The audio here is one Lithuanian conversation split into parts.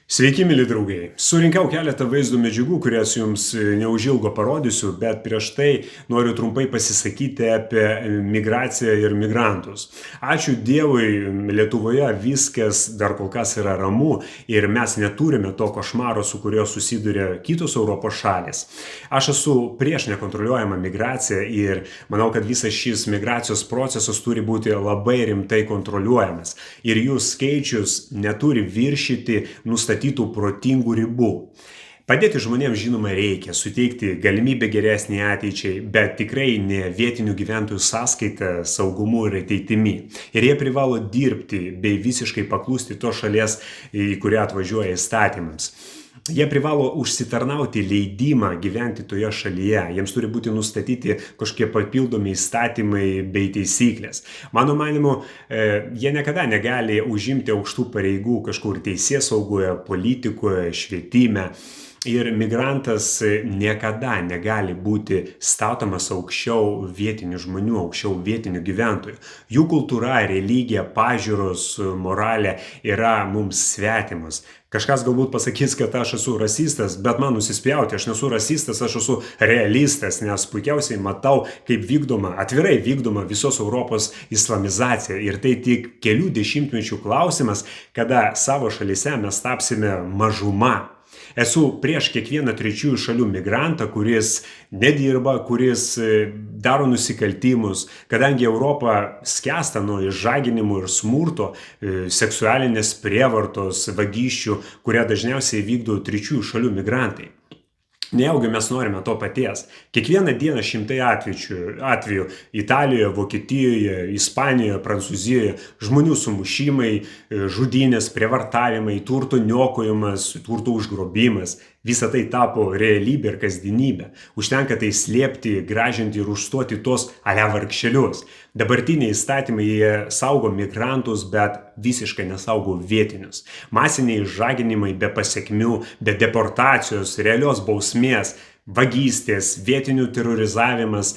Sveiki, mėly draugai. Surinkau keletą vaizdo medžiagų, kurias jums neužilgo parodysiu, bet prieš tai noriu trumpai pasisakyti apie migraciją ir migrantus. Ačiū Dievui, Lietuvoje viskas dar kol kas yra ramu ir mes neturime to košmaro, su kuriuo susiduria kitos Europos šalis. Aš esu prieš nekontroliuojamą migraciją ir manau, kad visas šis migracijos procesas turi būti labai rimtai kontroliuojamas ir jų skaičius neturi viršyti nustatytų protingų ribų. Padėti žmonėms žinoma reikia, suteikti galimybę geresnį ateičiai, bet tikrai ne vietinių gyventojų sąskaita saugumu ir ateitimi. Ir jie privalo dirbti bei visiškai paklusti tos šalies, į kurią atvažiuoja įstatymams. Jie privalo užsitarnauti leidimą gyventi toje šalyje, jiems turi būti nustatyti kažkokie papildomi įstatymai bei taisyklės. Mano manimu, jie niekada negali užimti aukštų pareigų kažkur teisėsaugoje, politikoje, švietime. Ir migrantas niekada negali būti statomas aukščiau vietinių žmonių, aukščiau vietinių gyventojų. Jų kultūra, religija, pažiūros, moralė yra mums svetimas. Kažkas galbūt pasakys, kad aš esu rasistas, bet man nusispjauti, aš nesu rasistas, aš esu realistas, nes puikiausiai matau, kaip atvirai vykdoma visos Europos islamizacija. Ir tai tik kelių dešimtmečių klausimas, kada savo šalyse mes tapsime mažuma. Esu prieš kiekvieną trečiųjų šalių migrantą, kuris nedirba, kuris daro nusikaltimus, kadangi Europa skęsta nuo išžaginimų ir smurto, seksualinės prievartos, vagysčių, kurią dažniausiai vykdo trečiųjų šalių migrantai. Nejaugi mes norime to paties. Kiekvieną dieną šimtai atvejų Italijoje, Vokietijoje, Ispanijoje, Prancūzijoje žmonių sumušimai, žudynės, prievartavimai, turto niokojimas, turto užgrobimas. Visa tai tapo realybė ir kasdienybė. Užtenka tai slėpti, gražinti ir užstoti tos vargšelius. Dabartiniai įstatymai jie saugo migrantus, bet visiškai nesaugo vietinius. Masiniai išžaginimai be pasekmių, be deportacijos, realios bausmės, vagystės, vietinių terorizavimas,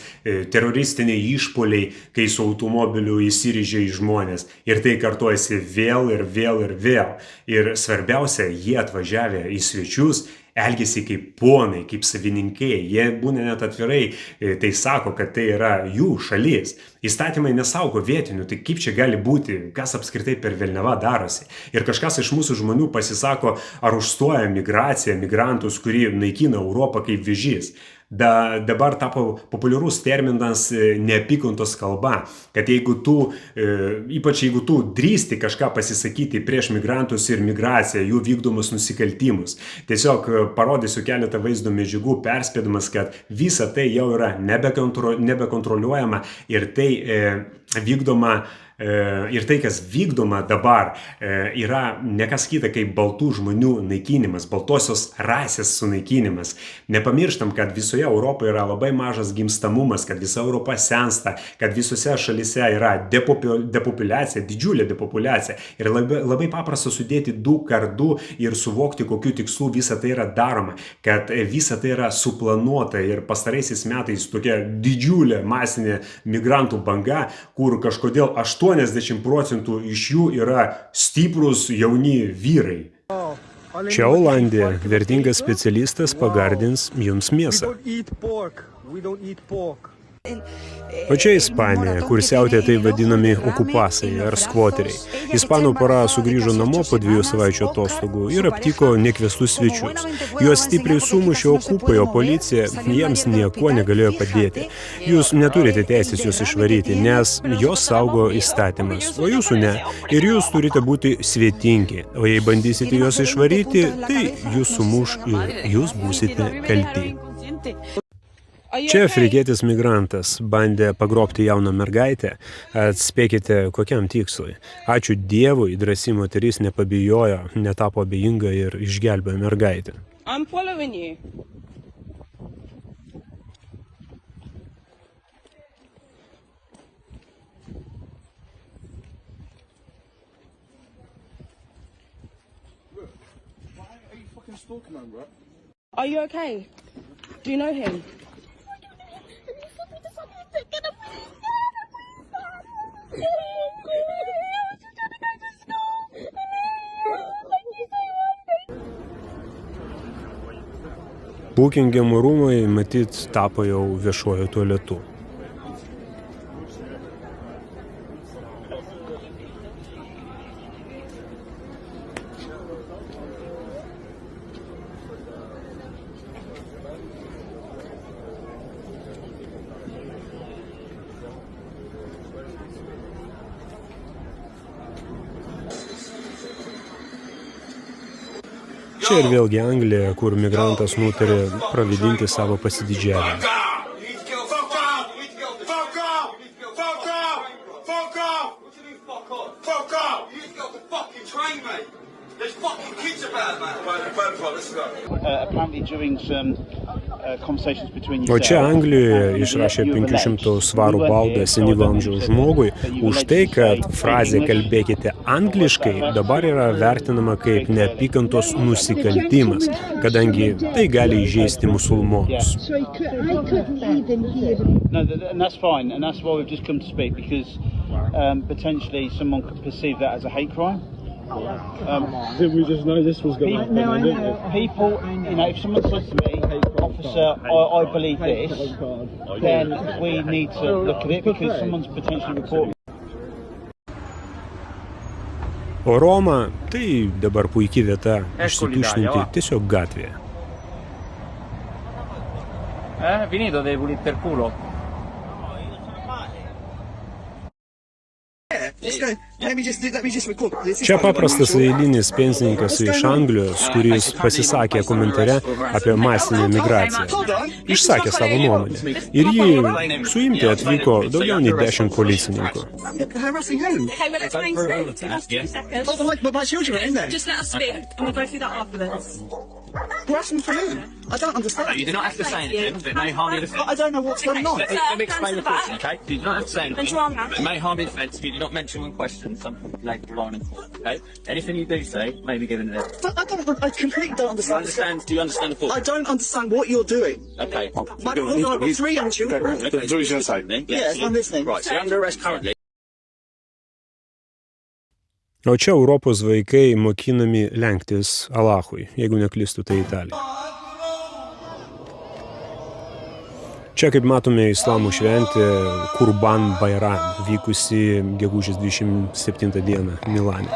teroristiniai išpuoliai, kai su automobiliu įsirėžia į žmonės. Ir tai kartojasi vėl ir vėl ir vėl. Ir svarbiausia, jie atvažiavę į svečius elgiasi kaip ponai, kaip savininkai. Jie būna net atvirai, tai sako, kad tai yra jų šalis. Įstatymai nesaugo vietinių, tai kaip čia gali būti, kas apskritai per velniava darosi. Ir kažkas iš mūsų žmonių pasisako, ar užstoja migraciją, migrantus, kurie naikina Europą kaip vėžys. Bet dabar tapo populiarus terminas neapykantos kalba, kad ypač jeigu tu drįsti kažką pasisakyti prieš migrantus ir migraciją, jų vykdomus nusikaltimus. Tiesiog parodysiu keletą vaizdo medžiagų, perspėdamas, kad visa tai jau yra nebekontroliuojama ir tai vykdoma. Ir tai, kas vykdoma dabar, yra ne kas kita kaip baltų žmonių naikinimas, baltosios rasės sunaikinimas. Nepamirštam, kad visoje Europoje yra labai mažas gimstamumas, kad visa Europa sensta, kad visose šalyse yra depopulacija, didžiulė depopulacija. Ir labai paprasta sudėti 2x2 ir suvokti, kokiu tikslu visa tai yra daroma, kad visa tai yra suplanuota ir pastaraisiais metais tokia didžiulė masinė migrantų banga, kur kažkodėl 80% iš jų yra stiprūs jauni vyrai. Čia Olandija, vertingas specialistas pagardins jums mėsą. O čia Ispanija, kur siautė tai vadinami okupasai ar skvoteriai. Ispanų pora sugrįžo namo po 2 savaičių atostogų ir aptiko nekviestus svečius. Juos stipriai sumušė okupai, o policija jiems niekuo negalėjo padėti. Jūs neturite teisės juos išvaryti, nes jos saugo įstatymas, o jūsų ne. Ir jūs turite būti svetingi. O jei bandysite juos išvaryti, tai jūs sumuš ir jūs būsite kalti. Čia afrikietis migrantas bandė pagrobti jauną mergaitę. Atspėkite, kokiam tikslui. Ačiū Dievui, drąsi moteris nepabijojo, netapo abejinga ir išgelbėjo mergaitę. I'm following you. Why are you fucking stalking him, bro? Are you okay? Do you know him? Bukingemo rūmai matyt tapo jau viešuoju tualetu. Čia ir vėlgi Anglija, kur migrantas nutarė pravėdinti savo pasididžiavimą. O čia Anglijoje išrašė 500 svarų baudą senyvo amžiaus žmogui už tai, kad frazė "kalbėkite angliškai" dabar yra vertinama kaip neapykantos nusikaltimas, kadangi tai gali įžeisti musulmonus. No, and that's fine, and that's why we've just come to speak, because potentially someone could perceive that as a hate crime. Did we just know this was going to happen? Didn't we? People, if someone says to me, officer, I believe this, then we need to look at it, because someone's potentially reporting. O Roma tai dabar puikiai vieta išsituštinti tiesiog gatvėje. Finito devi pulire per culo. Čia paprastas eilinis pensininkas iš Anglijos, kuris pasisakė komentare apie masinę migraciją. Išsakė savo nuomonę. Ir jį suimti atvyko daugiau nei 10 policininkų. Harassing for who? I don't understand. You do not have to say anything, but it may harm your defence. I don't know what's going on. Let me explain the question, okay? You do not have to say anything, but it may harm your defence if you do not mention one question something later on in court, okay? Anything you do say may be given an But I completely don't understand. Do you understand the full? I don't understand what you're doing. Okay. I've got 3 young children. Okay. Yes, I'm listening. Right, so you're under arrest currently. O čia Europos vaikai mokinami lenktis Alachui, jeigu neklystu, tai Italija. Čia, kaip matome, islamo šventė Kurban Bayram, vykusi gegužės 27 dieną Milane.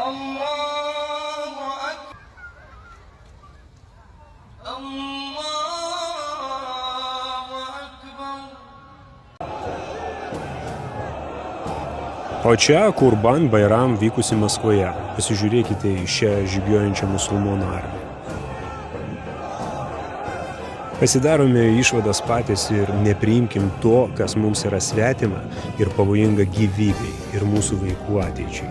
O čia Kurban Bayram vykusi Maskvoje. Pasižiūrėkite į šią žygiuojančią musulmonų armiją. Pasidarome išvadas patys ir nepriimkim to, kas mums yra svetima ir pavojinga gyvybei ir mūsų vaikų ateičiai.